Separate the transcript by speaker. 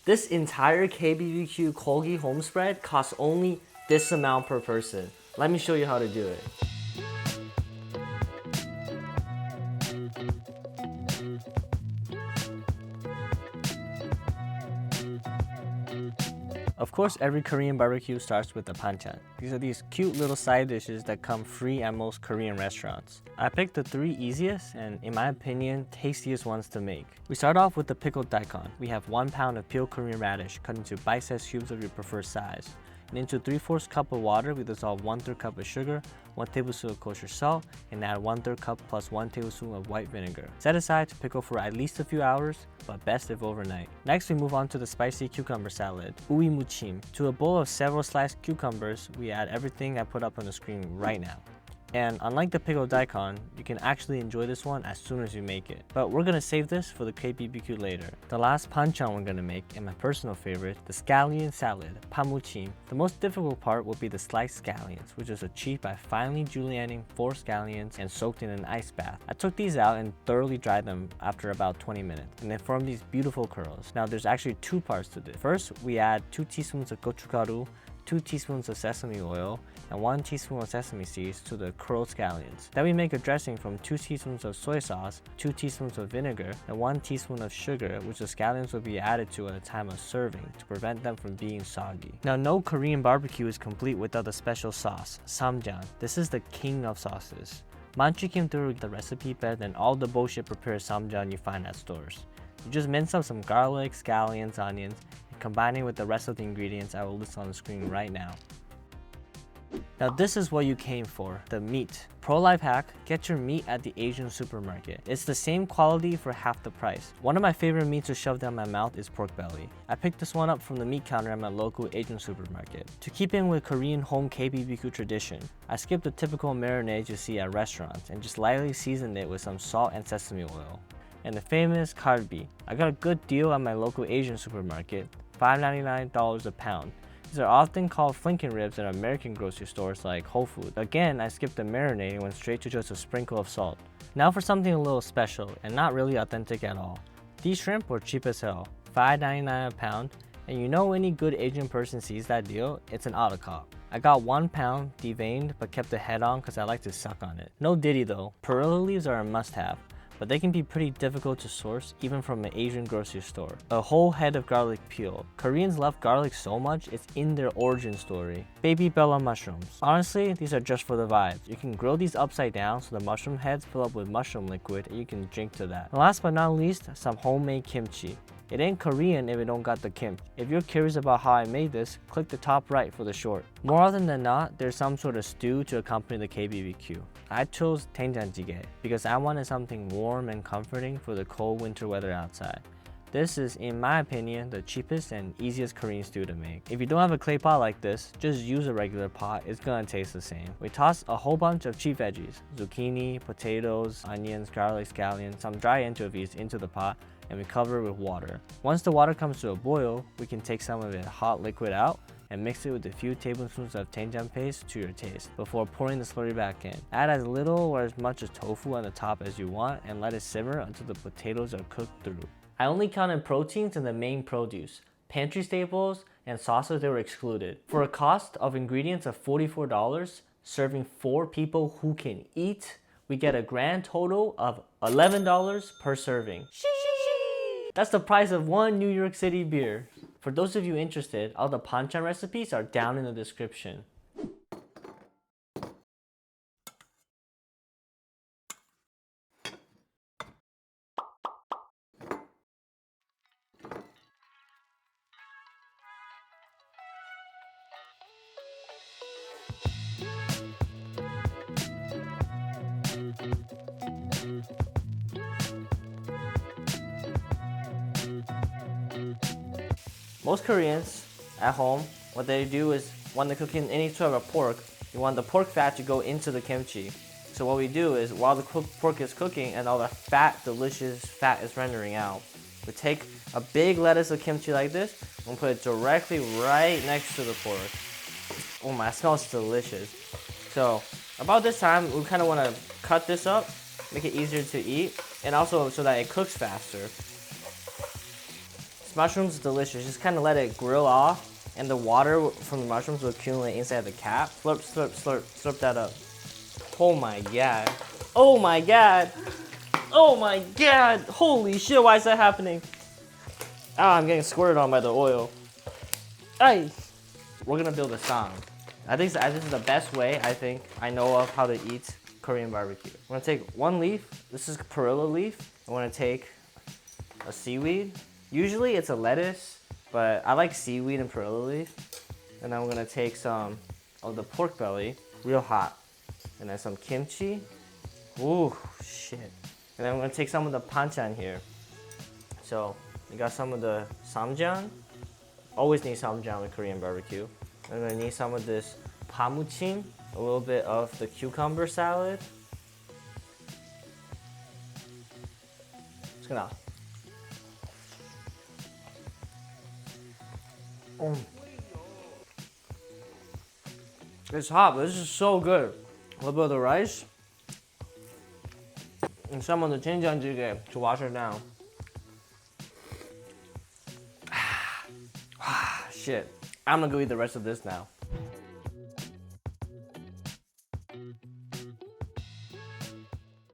Speaker 1: This entire KBBQ Kolgi home spread costs only this amount per person. Let me show you how to do it. Of course, every Korean barbecue starts with the banchan. These are these cute little side dishes that come free at most Korean restaurants. I picked the 3 easiest and, in my opinion, tastiest ones to make. We start off with the pickled daikon. We have 1 pound of peeled Korean radish cut into bite-sized cubes of your preferred size. And into 3/4 cup of water, we dissolve 1/3 cup of sugar, 1 tablespoon of kosher salt, and add 1/3 cup plus 1 tablespoon of white vinegar. Set aside to pickle for at least a few hours, but best if overnight. Next, we move on to the spicy cucumber salad, uwi muchim. To a bowl of several sliced cucumbers, we add everything I put up on the screen right now. And unlike the pickled daikon, you can actually enjoy this one as soon as you make it. But we're gonna save this for the KBBQ later. The last banchan we're gonna make, and my personal favorite, the scallion salad, pamuchim. The most difficult part will be the sliced scallions, which is achieved by finely julienning 4 scallions and soaked in an ice bath. I took these out and thoroughly dried them after about 20 minutes, and they form these beautiful curls. Now there's actually 2 parts to this. First, we add 2 teaspoons of gochugaru, 2 teaspoons of sesame oil, and 1 teaspoon of sesame seeds to the curled scallions. Then we make a dressing from 2 teaspoons of soy sauce, 2 teaspoons of vinegar, and 1 teaspoon of sugar, which the scallions will be added to at the time of serving to prevent them from being soggy. Now, no Korean barbecue is complete without the special sauce, samjang. This is the king of sauces. Manchu came through with the recipe better than all the bullshit prepared samjang you find at stores. You just mince up some garlic, scallions, onions, and combine it with the rest of the ingredients I will list on the screen right now. Now this is what you came for, the meat. Pro-life hack, get your meat at the Asian supermarket. It's the same quality for half the price. One of my favorite meats to shove down my mouth is pork belly. I picked this one up from the meat counter at my local Asian supermarket. To keep in with Korean home KBBQ tradition, I skipped the typical marinades you see at restaurants and just lightly seasoned it with some salt and sesame oil. And the famous kalbi. I got a good deal at my local Asian supermarket, $5.99 a pound. These are often called flanken ribs in American grocery stores like Whole Foods. Again, I skipped the marinade and went straight to just a sprinkle of salt. Now for something a little special and not really authentic at all. These shrimp were cheap as hell, $5.99 a pound, and you know any good Asian person sees that deal, it's an autocop. I got 1 pound, deveined, but kept the head on because I like to suck on it. No diddy though, perilla leaves are a must-have, but they can be pretty difficult to source even from an Asian grocery store. A whole head of garlic peel. Koreans love garlic so much, it's in their origin story. Baby bella mushrooms. Honestly, these are just for the vibes. You can grill these upside down so the mushroom heads fill up with mushroom liquid and you can drink to that. And last but not least, some homemade kimchi. It ain't Korean if it don't got the kimchi. If you're curious about how I made this, click the top right for the short. More often than not, there's some sort of stew to accompany the KBBQ. I chose Doenjang Jjigae because I wanted something warm and comforting for the cold winter weather outside. This is, in my opinion, the cheapest and easiest Korean stew to make. If you don't have a clay pot like this, just use a regular pot, it's gonna taste the same. We toss a whole bunch of cheap veggies, zucchini, potatoes, onions, garlic, scallions, some dry anchovies into the pot, and we cover it with water. Once the water comes to a boil, we can take some of the hot liquid out and mix it with a few tablespoons of doenjang paste to your taste before pouring the slurry back in. Add as little or as much as tofu on the top as you want and let it simmer until the potatoes are cooked through. I only counted proteins in the main produce. Pantry staples and sauces, they were excluded. For a cost of ingredients of $44, serving 4 people who can eat, we get a grand total of $11 per serving. That's the price of 1 New York City beer. For those of you interested, all the banchan recipes are down in the description. Most Koreans at home, what they do is when they're cooking any sort of pork, you want the pork fat to go into the kimchi. So what we do is while the pork is cooking and all the fat, delicious fat is rendering out, we take a big lettuce of kimchi like this and put it directly right next to the pork. Oh my, it smells delicious. So about this time, we kind of want to cut this up, make it easier to eat, and also so that it cooks faster. Mushroom's delicious. Just kind of let it grill off, and the water from the mushrooms will accumulate inside the cap. Slurp, slurp, slurp, slurp that up. Oh my god. Oh my god. Oh my god. Holy shit, why is that happening? Ah, I'm getting squirted on by the oil. Ay. We're gonna build a song. I think this is the best way I think I know of how to eat Korean barbecue. I'm gonna take one leaf. This is perilla leaf. I'm gonna take a seaweed. Usually it's a lettuce, but I like seaweed and perilla leaf. And then I'm gonna take some of the pork belly, real hot. And then some kimchi. Ooh, shit. And then I'm gonna take some of the banchan here. So we got some of the samjang. Always need samjang with Korean barbecue. I'm gonna need some of this pamuchim, a little bit of the cucumber salad. Just gonna. It's hot, but this is so good. A little bit of the rice and some of the Doenjang Jjigae to wash it down. Shit. I'm gonna go eat the rest of this now.